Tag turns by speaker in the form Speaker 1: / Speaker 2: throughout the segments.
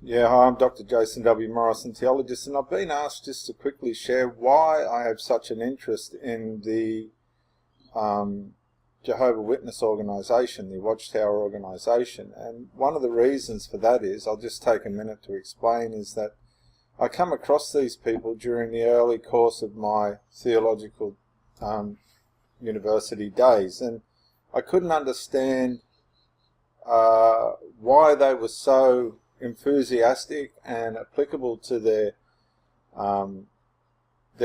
Speaker 1: Yeah, hi, I'm Dr. Jason W. Morrison, theologist, and I've been asked just to quickly share why I have such an interest in the Jehovah Witness organisation, the Watchtower organisation. And one of the reasons for that is, I'll just take a minute to explain, is that I come across these people during the early course of my theological university days, and I couldn't understand why they were so enthusiastic and applicable to their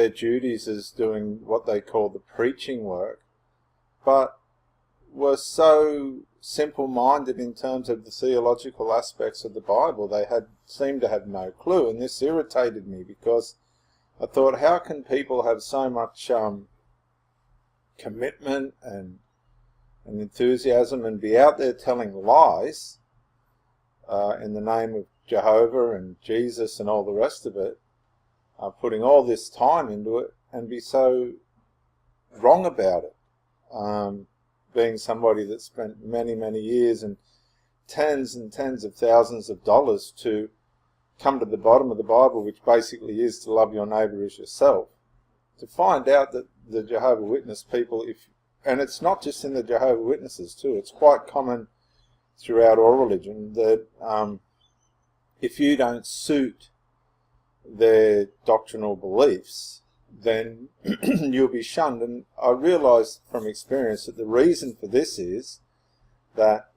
Speaker 1: duties as doing what they call the preaching work, but were so simple-minded in terms of the theological aspects of the Bible. They seemed to have no clue, and this irritated me because I thought, how can people have so much commitment and enthusiasm and be out there telling lies in the name of Jehovah and Jesus and all the rest of it, putting all this time into it, and be so wrong about it, being somebody that spent many, many years and tens of thousands of dollars to come to the bottom of the Bible, which basically is to love your neighbour as yourself, to find out that the Jehovah Witness people, and it's not just in the Jehovah Witnesses too, it's quite common throughout all religion, that if you don't suit their doctrinal beliefs, then you'll be shunned. And I realised from experience that the reason for this is that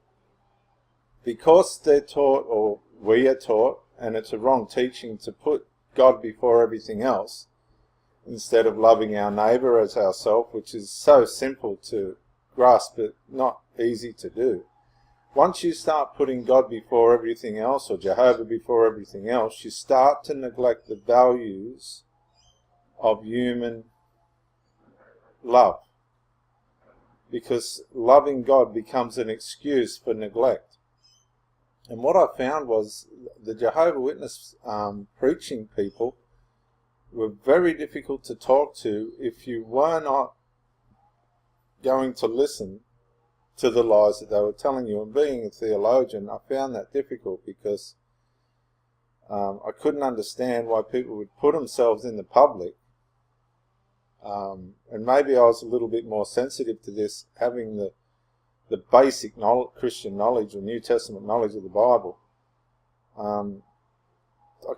Speaker 1: because they're taught, or we are taught, and it's a wrong teaching, to put God before everything else, instead of loving our neighbour as ourselves, which is so simple to grasp but not easy to do. Once you start putting God before everything else, or Jehovah before everything else, you start to neglect the values of human love, because loving God becomes an excuse for neglect. And what I found was the Jehovah Witness preaching people were very difficult to talk to if you were not going to listen to the lies that they were telling you. And being a theologian, I found that difficult because I couldn't understand why people would put themselves in the public, and maybe I was a little bit more sensitive to this, having the basic Christian knowledge or New Testament knowledge of the Bible. I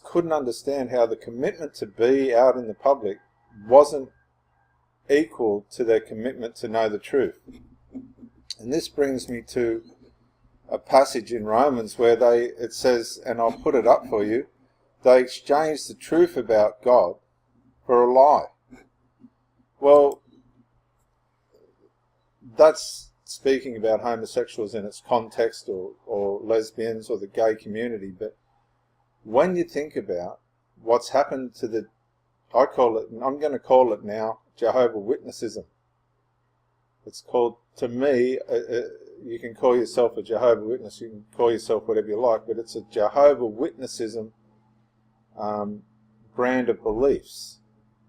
Speaker 1: couldn't understand how the commitment to be out in the public wasn't equal to their commitment to know the truth. And this brings me to a passage in Romans where it says, and I'll put it up for you, they exchanged the truth about God for a lie. Well, that's speaking about homosexuals in its context, or lesbians, or the gay community. But when you think about what's happened to I'm going to call it now, Jehovah Witness-ism. It's called, to me, you can call yourself a Jehovah Witness, you can call yourself whatever you like, but it's a Jehovah Witness-ism brand of beliefs,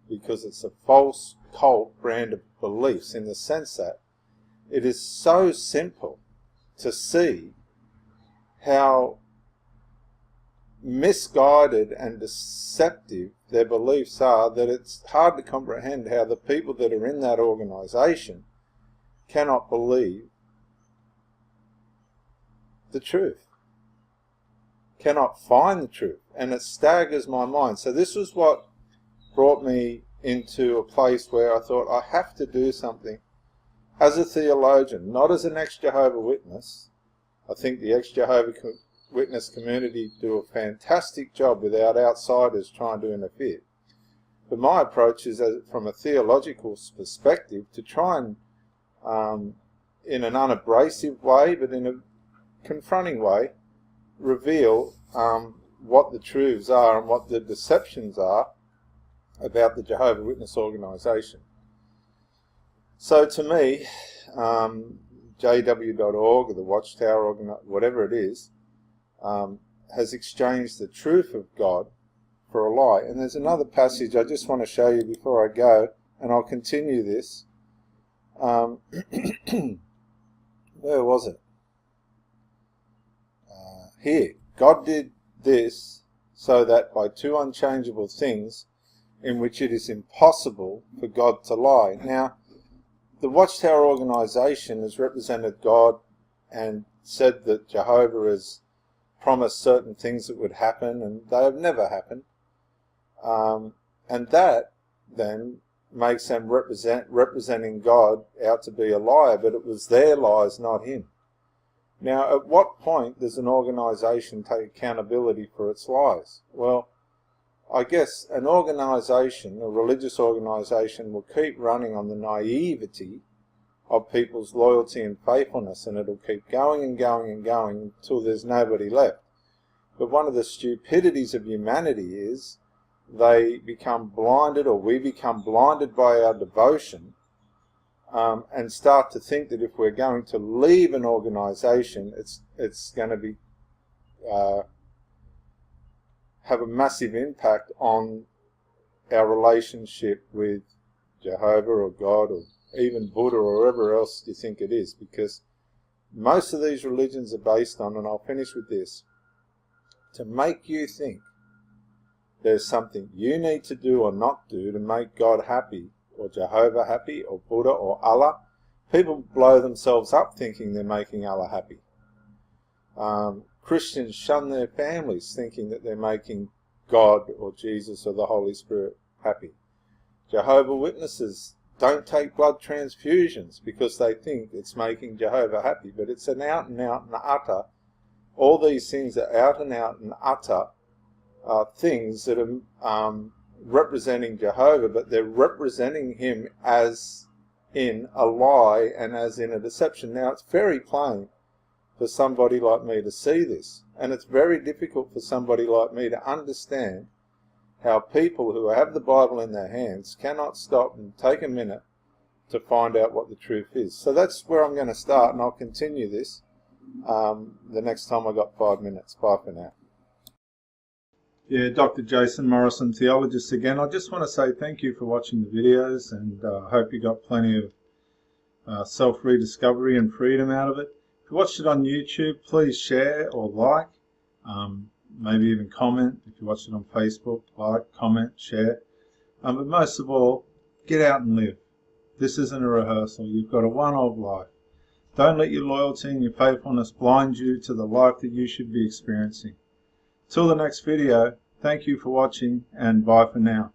Speaker 1: because it's a false cult brand of beliefs, in the sense that it is so simple to see how misguided and deceptive their beliefs are, that it's hard to comprehend how the people that are in that organisation cannot believe the truth, cannot find the truth, and it staggers my mind. So this was what brought me into a place where I thought, I have to do something as a theologian, not as an ex-Jehovah Witness. I think the ex-Jehovah Witness community do a fantastic job without outsiders trying to interfere. But my approach is, from a theological perspective, to try and, in an unabrasive way, but in a confronting way, reveal what the truths are and what the deceptions are about the Jehovah Witness organisation. So to me, JW.org, or the Watchtower, whatever it is, has exchanged the truth of God for a lie. And there's another passage I just want to show you before I go, and I'll continue this. Where was it? Here. God did this so that by two unchangeable things in which it is impossible for God to lie. Now, the Watchtower organisation has represented God and said that Jehovah has promised certain things that would happen, and they have never happened. And that then makes them representing God out to be a liar, but it was their lies, not him. Now, at what point does an organisation take accountability for its lies? Well, I guess an organisation, a religious organisation, will keep running on the naivety of people's loyalty and faithfulness, and it'll keep going and going and going until there's nobody left. But one of the stupidities of humanity is they become blinded, or we become blinded by our devotion, and start to think that if we're going to leave an organisation, it's going to be have a massive impact on our relationship with Jehovah or God or even Buddha or whoever else you think it is, because most of these religions are based on, and I'll finish with this, to make you think there's something you need to do or not do to make God happy, or Jehovah happy, or Buddha, or Allah. People blow themselves up thinking they're making Allah happy. Christians shun their families thinking that they're making God or Jesus or the Holy Spirit happy. Jehovah Witnesses don't take blood transfusions because they think it's making Jehovah happy, but it's an out and utter. All these things are out and utter things that are representing Jehovah, but they're representing him as in a lie and as in a deception. Now, it's very plain for somebody like me to see this, and it's very difficult for somebody like me to understand how people who have the Bible in their hands cannot stop and take a minute to find out what the truth is. So that's where I'm going to start, and I'll continue this the next time I got 5 minutes. Bye for now. Yeah, Dr. Jason Morrison, theologist again. I just want to say thank you for watching the videos, and I hope you got plenty of self-rediscovery and freedom out of it. If you watched it on YouTube, please share or like, maybe even comment. If you watched it on Facebook, like, comment, share. But most of all, get out and live. This isn't a rehearsal. You've got a one-off life. Don't let your loyalty and your faithfulness blind you to the life that you should be experiencing. Till the next video, thank you for watching, and bye for now.